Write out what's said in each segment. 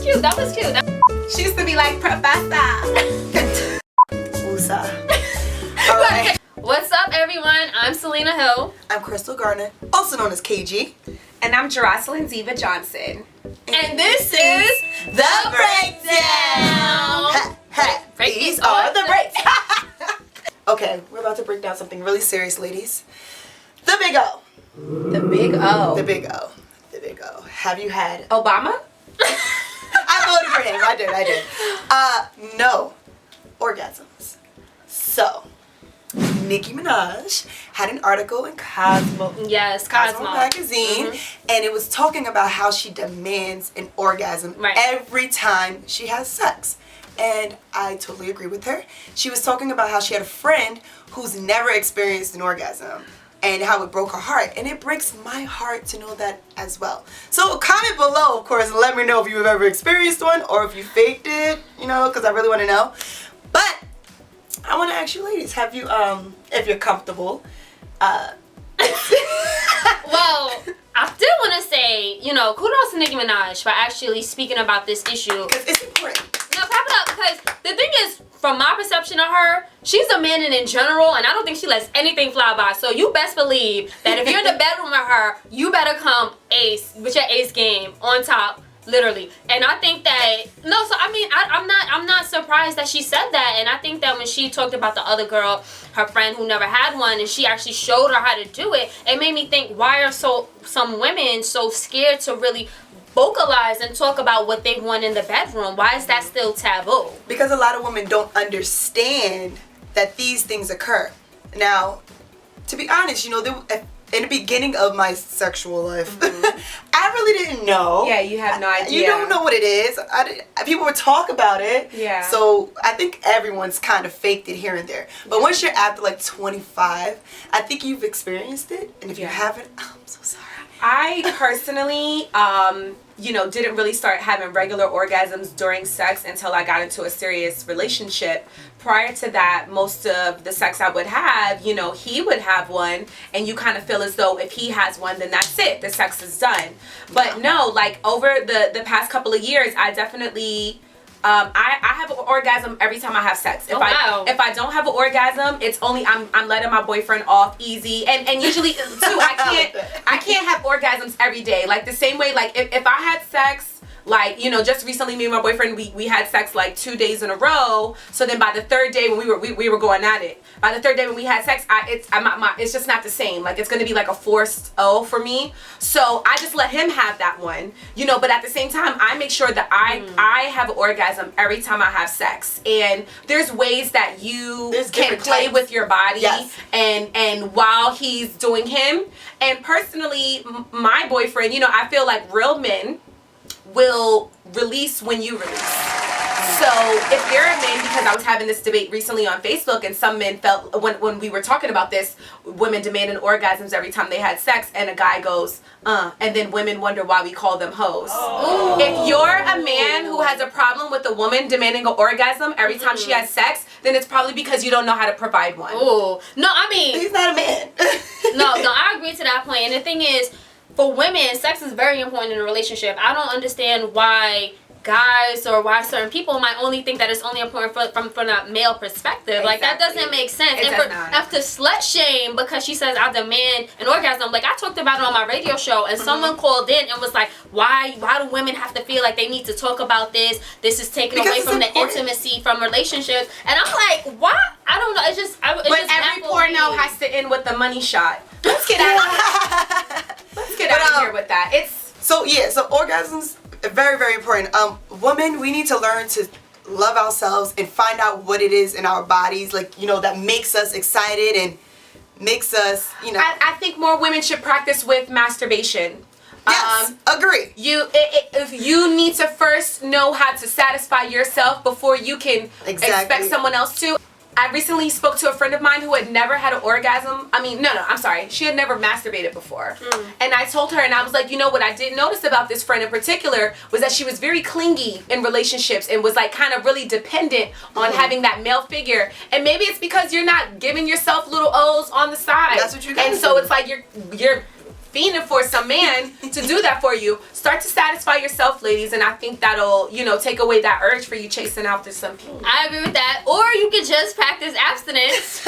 cute. That was cute. She used to be like, Professor. Usa. All right. What's up, everyone? I'm Selena Hill. I'm Krystal Garner, also known as KG. And I'm Jeroslyn Diva Johnson. And this is The Breakdown. These are the breaks. Okay, we're about to break down something really serious, ladies. The Big O. The Big O. The Big O. The Big O. Have you had... Obama? I voted for him. I did. No. Orgasms. So, Nicki Minaj had an article in Cosmo. Yes, Cosmo magazine, and it was talking about how she demands an orgasm every time she has sex. And I totally agree with her. She was talking about how she had a friend who's never experienced an orgasm and how it broke her heart. And it breaks my heart to know that as well. So comment below, of course, and let me know if you've ever experienced one or if you faked it, you know, because I really want to know. But I want to ask you ladies, have you, if you're comfortable, well, I do want to say, you know, kudos to Nicki Minaj for actually speaking about this issue. It's important. No, clap it up, because the thing is, from my perception of her, she's a man in general, and I don't think she lets anything fly by. So you best believe that if you're in the bedroom with her, you better come ace with your ace game on top. Literally. And I think that, no, so I mean, I'm not surprised that she said that. And I think that when she talked about the other girl, her friend who never had one, and she actually showed her how to do it, it made me think, why are some women so scared to really vocalize and talk about what they want in the bedroom? Why is that still taboo? Because a lot of women don't understand that these things occur. Now, to be honest, you know, in the beginning of my sexual life, I really didn't know. Yeah, you have no idea. You don't know what it is. People would talk about it. Yeah. So I think everyone's kind of faked it here and there. But once you're after like 25, I think you've experienced it. And if you haven't, I'm so sorry. I personally, you know, didn't really start having regular orgasms during sex until I got into a serious relationship. Prior to that, most of the sex I would have, you know, he would have one, and you kind of feel as though if he has one, then that's it. The sex is done. But no, like over the past couple of years, I definitely... I have an orgasm every time I have sex. If I don't have an orgasm, it's only I'm letting my boyfriend off easy, and usually too I can't have orgasms every day. Like the same way, like if I had sex, like, you know, just recently me and my boyfriend, we had sex like 2 days in a row. So then by the third day when we were going at it, by the third day when we had sex, it's just not the same. Like it's gonna be like a forced O for me. So I just let him have that one, you know. But at the same time, I make sure that I have an orgasm every time I have sex. And there's ways that you can play with your body, and while he's doing him. And personally, my boyfriend, you know, I feel like real men will release when you release. So if you're a man, because I was having this debate recently on Facebook, and some men felt when we were talking about this, women demanding orgasms every time they had sex, and a guy goes, and then women wonder why we call them hoes. Oh. If you're a man who has a problem with a woman demanding an orgasm every time she has sex, then it's probably because you don't know how to provide one. Oh, no, I mean, he's not a man. no, I agree to that point. And the thing is, for women, sex is very important in a relationship. I don't understand why guys or why certain people might only think that it's only important from a male perspective. Exactly. Like, that doesn't make sense. And after slut shame because she says I demand an orgasm, like I talked about it on my radio show, and someone called in and was like, why do women have to feel like they need to talk about this? This is taken away from the intimacy from relationships. And I'm like, why? I don't know. It's just every porno has to end with the money shot. Let's get out of here. Let's get out of here with that. So orgasms are very, very important. Women, we need to learn to love ourselves and find out what it is in our bodies, like, you know, that makes us excited and makes us, you know. I think more women should practice with masturbation. Yes, agree. If you need to first know how to satisfy yourself before you can expect someone else to. I recently spoke to a friend of mine who had never had an orgasm. I mean, I'm sorry. She had never masturbated before. And I told her, and I was like, you know what I did notice about this friend in particular was that she was very clingy in relationships and was like kind of really dependent on having that male figure. And maybe it's because you're not giving yourself little O's on the side. That's what you got. And so it's like you're fiending for some man to do that for you. Start to satisfy yourself, ladies, and I think that'll, you know, take away that urge for you chasing after some peen. I agree with that. Or you could just practice abstinence.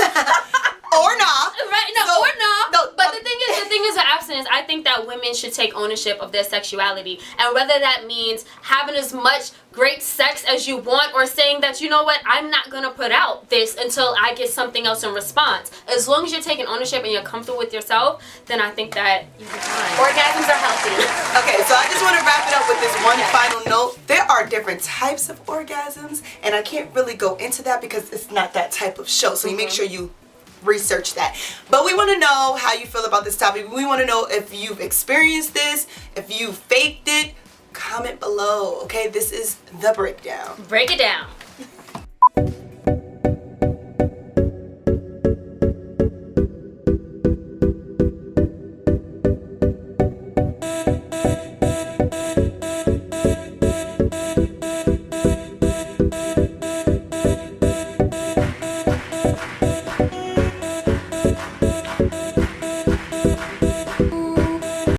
Or not. Right? No, So, or not. no, But the thing is with abstinence, I think that women should take ownership of their sexuality. And whether that means having as much great sex as you want or saying that, you know what, I'm not going to put out this until I get something else in response. As long as you're taking ownership and you're comfortable with yourself, then I think that you'll be fine. Orgasms are healthy. Okay, so I just want to wrap it up with this one final note. There are different types of orgasms, and I can't really go into that because it's not that type of show. So you make sure you research that. But we want to know how you feel about this topic. We want to know if you've experienced this, if you faked it. Comment below. Okay, this is The Breakdown. Break it down.